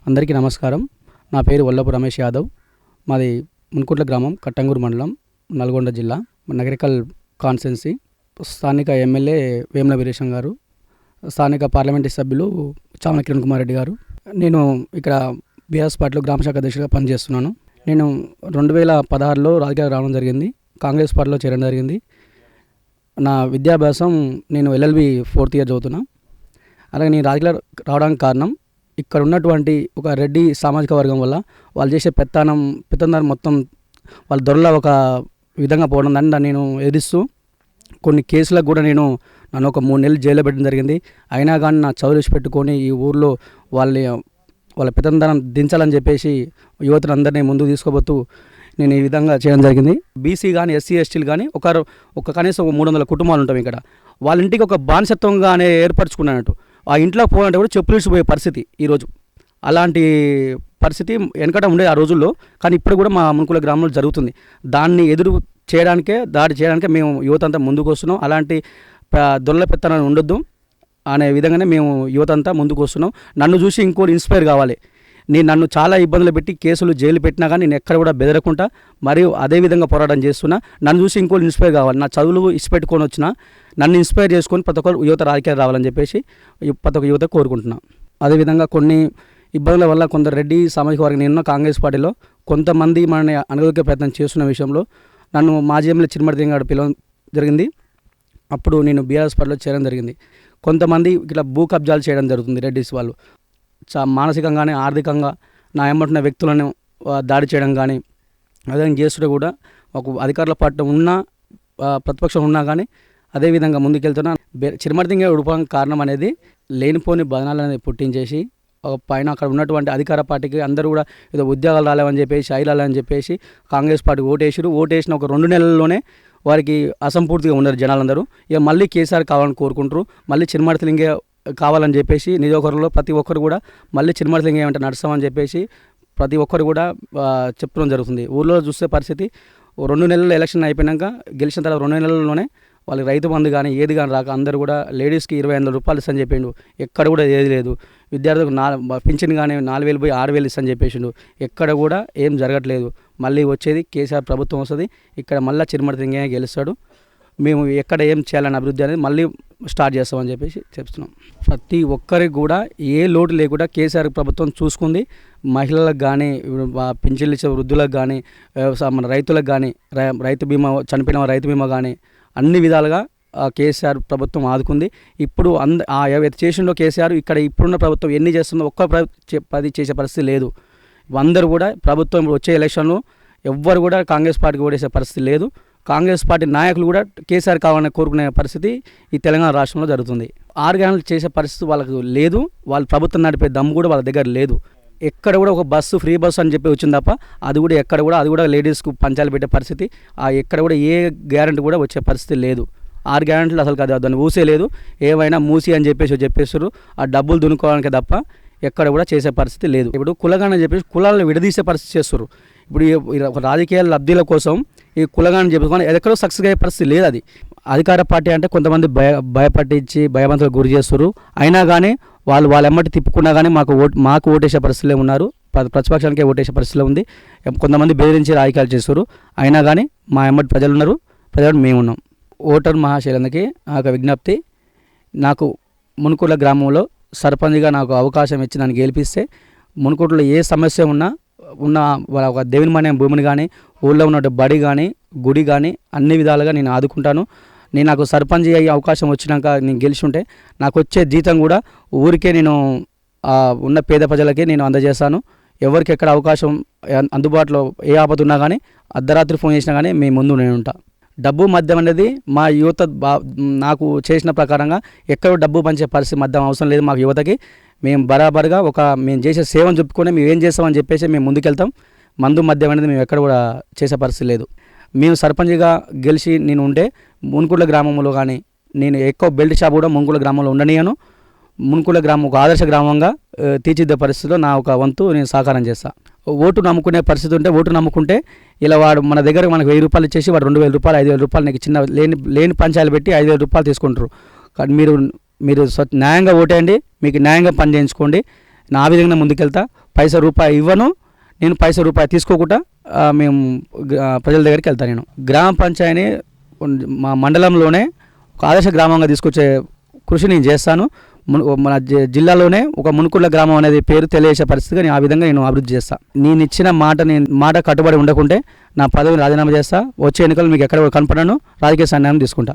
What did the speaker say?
అందరికీ నమస్కారం. నా పేరు వల్లపు రమేష్ యాదవ్. మాది మున్కుట్ల గ్రామం, కట్టంగూరు మండలం, నల్గొండ జిల్లా, నగరికల్ కాన్స్టిట్యున్సీ. స్థానిక ఎమ్మెల్యే వేముల వీరేశం గారు, స్థానిక పార్లమెంటు సభ్యులు చామల కిరణ్ కుమార్ రెడ్డి గారు. నేను ఇక్కడ బీఆర్ఎస్ పార్టీలో గ్రామశాఖ అధ్యక్షుడిగా పనిచేస్తున్నాను. నేను 2016లో రాజకీయాలు రావడం జరిగింది. కాంగ్రెస్ పార్టీలో చేరడం జరిగింది. నా విద్యాభ్యాసం నేను LLB 4th ఇయర్ చదువుతున్నా. అలాగే నేను రాజకీయాలు రావడానికి కారణం ఇక్కడ ఉన్నటువంటి ఒక రెడ్డి సామాజిక వర్గం వల్ల వాళ్ళు చేసే పెత్తందారం మొత్తం వాళ్ళ దొరల ఒక విధంగా పోవడం. దాన్ని నేను ఎదిరిస్తూ కొన్ని కేసులకు కూడా నన్ను ఒక 3 నెలలు జైల్లో పెట్టడం జరిగింది. అయినా కానీ నా చదువు పెట్టుకొని ఈ ఊర్లో వాళ్ళ పెత్తందారం దించాలని చెప్పేసి యువతను అందరినీ ముందుకు తీసుకోబోతూ నేను ఈ విధంగా చేయడం జరిగింది. బీసీ కానీ SC STలు కానీ ఒక కనీసం 300 కుటుంబాలు ఉంటాం ఇక్కడ. వాళ్ళ ఇంటికి ఒక బానిసత్వంగా ఏర్పరచుకున్నట్టు ఆ ఇంట్లోకి పోవాలంటే కూడా చెప్పులు ఇచ్చిపోయే పరిస్థితి ఈరోజు. అలాంటి పరిస్థితి వెనకట ఉండే ఆ రోజుల్లో, కానీ ఇప్పుడు కూడా మా మున్కుల గ్రామంలో జరుగుతుంది. దాన్ని దాడి చేయడానికే మేము యువత అంతా ముందుకు వస్తున్నాం. అలాంటి దొరల పెత్తనాలు ఉండొద్దు అనే విధంగానే మేము యువత అంతా ముందుకు వస్తున్నాం. నన్ను చూసి ఇంకోటి ఇన్స్పైర్ కావాలి. నన్ను చాలా ఇబ్బందులు పెట్టి కేసులు జైలు పెట్టినా కానీ నేను ఎక్కడ కూడా బెదరకుండా మరియు అదే విధంగా పోరాటం చేస్తున్నా. నన్ను చూసి ఇంకోటి ఇన్స్పైర్ కావాలి. నా చదువులు ఇచ్చిపెట్టుకొని వచ్చినా నన్ను ఇన్స్పైర్ చేసుకొని ప్రతి ఒక్కరు యువత రాజకీయాలు రావాలని చెప్పేసి ప్రతి ఒక్క యువత కోరుకుంటున్నాను. అదేవిధంగా కొన్ని ఇబ్బందుల వల్ల కొందరు రెడ్డి సామాజిక వర్గం నేను కాంగ్రెస్ పార్టీలో కొంతమంది మనని అనగదొక్కే ప్రయత్నం చేస్తున్న విషయంలో నన్ను మాజీ ఎమ్మెల్యే చిరుమర్తి గారు పిలవడం జరిగింది. అప్పుడు నేను బీఆర్ఎస్ పార్టీలో చేరడం జరిగింది. కొంతమంది ఇట్లా భూ కబ్జాలు చేయడం జరుగుతుంది. రెడ్డిస్ వాళ్ళు మానసికంగానే ఆర్థికంగా నా ఎమ్మటున్న వ్యక్తులను దాడి చేయడం కానీ అదేవిధంగా చేస్తుంటే కూడా ఒక అధికారుల పార్టీ ఉన్నా ప్రతిపక్షం ఉన్నా కానీ అదేవిధంగా ముందుకెళ్తున్నా. చిరుమర్తిగా ఉడిపోవడానికి కారణం అనేది లేనిపోని బదనాలు అనేది పుట్టించేసి పైన అక్కడ ఉన్నటువంటి అధికార పార్టీకి అందరూ కూడా ఏదో ఉద్యోగాలు రాలేవని చెప్పేసి రాలేని చెప్పేసి కాంగ్రెస్ పార్టీకి ఓటేసిన ఒక 2 నెలల్లోనే వారికి అసంపూర్తిగా ఉన్నారు జనాలందరూ. ఇక మళ్ళీ కేసీఆర్ కావాలని కోరుకుంటారు. మళ్ళీ చిరుమర్తిలింగే కావాలని చెప్పేసి నిజోకరులో ప్రతి ఒక్కరు కూడా మళ్ళీ చిరుమర్తిలింగే ఏమంటే నడుస్తామని చెప్పేసి ప్రతి ఒక్కరు కూడా చెప్పడం జరుగుతుంది. ఊళ్ళో చూసే పరిస్థితి 2 నెలలు ఎలక్షన్ అయిపోయాక గెలిచిన తర్వాత 2 నెలల్లోనే వాళ్ళకి రైతు బంధు కానీ ఏది కానీ రాక అందరూ కూడా లేడీస్కి 25,000 రూపాయలు ఇస్తాను చెప్పిండు. ఎక్కడ కూడా ఏది లేదు. విద్యార్థులకు పింఛన్ కానీ 4,000 పోయి 6,000 ఇస్తాను చెప్పేసిండు. ఎక్కడ కూడా ఏం జరగట్లేదు. మళ్ళీ వచ్చేది కేసీఆర్ ప్రభుత్వం వస్తుంది. ఇక్కడ మళ్ళీ చిరుమర్తిలింగే గెలుస్తాడు. మేము ఎక్కడ ఏం చేయాలని అభివృద్ధి అనేది మళ్ళీ స్టార్ట్ చేస్తామని చెప్పేసి చెప్తున్నాం. ప్రతి ఒక్కరికి కూడా ఏ లోటు లేకుండా కేసీఆర్ ప్రభుత్వం చూసుకుంది. మహిళలకు కానీ పింఛన్లు ఇచ్చే వృద్ధులకు కానీ మన రైతులకు కానీ రైతు బీమా చనిపోయిన రైతు బీమా కానీ అన్ని విధాలుగా కేసీఆర్ ప్రభుత్వం ఆదుకుంది. ఇప్పుడు చేసిండో కేసీఆర్ ఇక్కడ ఇప్పుడున్న ప్రభుత్వం ఎన్ని చేస్తుందో ఒక్క 10 చేసే పరిస్థితి లేదు. అందరూ కూడా ప్రభుత్వం వచ్చే ఎలక్షన్లో ఎవ్వరు కూడా కాంగ్రెస్ పార్టీకి ఓడేసే పరిస్థితి లేదు. కాంగ్రెస్ పార్టీ నాయకులు కూడా కేసీఆర్ కావాలని కోరుకునే పరిస్థితి ఈ తెలంగాణ రాష్ట్రంలో జరుగుతుంది. 6 గంటలు చేసే పరిస్థితి వాళ్ళకు లేదు. వాళ్ళు ప్రభుత్వం నడిపే దమ్ము కూడా వాళ్ళ దగ్గర లేదు. ఎక్కడ కూడా ఒక బస్సు ఫ్రీ బస్సు అని చెప్పి వచ్చింది తప్ప అది కూడా లేడీస్కు పంచాలు పెట్టే పరిస్థితి, ఎక్కడ కూడా ఏ గ్యారెంటీ కూడా వచ్చే పరిస్థితి లేదు. 6 గ్యారెంటీలు అసలు కాదు, దాన్ని ఊసే లేదు. ఏమైనా మూసి అని చెప్పేస్తారు. ఆ డబ్బులు దున్నుకోవడానికి తప్ప ఎక్కడ కూడా చేసే పరిస్థితి లేదు. ఇప్పుడు కులగాని చెప్పేసి కులాలను విడదీసే పరిస్థితి చేస్తారు. ఇప్పుడు ఒక రాజకీయ లబ్ధిల కోసం ఈ కులగాని చెప్పుకొని ఎక్కడో సక్సెస్ అయ్యే పరిస్థితి లేదు. అది అధికార పార్టీ అంటే కొంతమంది భయపట్టించి భయభ్రాంతులకు గురి చేస్తారు. అయినా కానీ వాళ్ళ ఎమ్మటి తిప్పుకున్నా కానీ మాకు ఓటేసే పరిస్థితిలో ఉన్నారు. ప్రతిపక్షానికే ఓటేసే పరిస్థితిలో ఉంది. కొంతమంది బెదిరించి రాజకీయాలు చేస్తారు. అయినా కానీ మా ఎమ్మటి ప్రజలు ఉన్నారు. ప్రజలు మేము ఉన్నాం. ఓటర్ మహాశైలందరికీ నాకు విజ్ఞప్తి, నాకు మున్కుట్ల గ్రామంలో సర్పంచ్గా నాకు అవకాశం ఇచ్చి నన్ను గెలిపిస్తే మున్కుట్లో ఏ సమస్య ఉన్న ఒక దేవునిమయం భూమిని కానీ ఊళ్ళో ఉన్న బడి కానీ గుడి కానీ అన్ని విధాలుగా నేను ఆదుకుంటాను. నాకు సర్పంచ్ అయ్యే అవకాశం వచ్చినాక నేను గెలిచి ఉంటే నాకు వచ్చే జీతం కూడా ఊరికే నేను ఉన్న పేద ప్రజలకే నేను అందజేస్తాను. ఎవరికి ఎక్కడ అవకాశం అందుబాటులో ఏ ఆపద ఉన్నా కానీ అర్ధరాత్రి ఫోన్ చేసినా కానీ మీ ముందు నేను ఉంటా. డబ్బు మద్యం అనేది మా యువత నాకు చేసిన ప్రకారంగా ఎక్కడో డబ్బు పంచే పరిస్థితి మద్యం అవసరం లేదు. మాకు యువతకి మేము బరాబర్గా మేము చేసే సేవను చెప్పుకొని మేము ఏం చేస్తామని చెప్పేసి మేము ముందుకెళ్తాం. మందు మద్యం అనేది మేము ఎక్కడ కూడా చేసే పరిస్థితి లేదు. మేము సర్పంచ్గా గెలిచి నేను ఉంటే మున్కుట్ల గ్రామంలో కానీ నేను ఎక్కువ బెల్ట్ షాప్ కూడా మున్కుట్ల గ్రామంలో ఉండనియను. మున్కుట్ల గ్రామం ఒక ఆదర్శ గ్రామంగా తీర్చిదిద్దే పరిస్థితిలో నా ఒక వంతు నేను సహకారం చేస్తాను. ఓటు నమ్ముకునే పరిస్థితి ఉంటే ఓటు నమ్ముకుంటే ఇలా వాడు మన దగ్గర మనకు 1,000 రూపాయలు ఇచ్చేసి వాడు 2,000 రూపాయలు 5,000 రూపాయలు నీకు చిన్న లేని పంచాలు పెట్టి 5,000 రూపాయలు తీసుకుంటారు. కానీ మీరు న్యాయంగా ఓటేయండి, మీకు న్యాయంగా పని చేయించుకోండి. నా విధంగా ముందుకెళ్తా. పైసా రూపాయి ఇవ్వను, నేను పైసా రూపాయి తీసుకోకుండా మేము ప్రజల దగ్గరికి వెళ్తాను. నేను గ్రామ పంచాయతీ మా మండలంలోనే ఒక ఆదర్శ గ్రామంగా తీసుకొచ్చే కృషి నేను చేస్తాను. మన జిల్లాలోనే ఒక మునుకుళ్ళ గ్రామం అనేది పేరు తెలియజేసే పరిస్థితిగా నేను ఆ విధంగా నేను అభివృద్ధి చేస్తాను. నేను ఇచ్చిన మాట కట్టుబడి ఉండకుంటే నా పదవిని రాజీనామా చేస్తా. వచ్చే ఎన్నికలు మీకు ఎక్కడ కనపడను, రాజకీయ సన్యాయం తీసుకుంటా.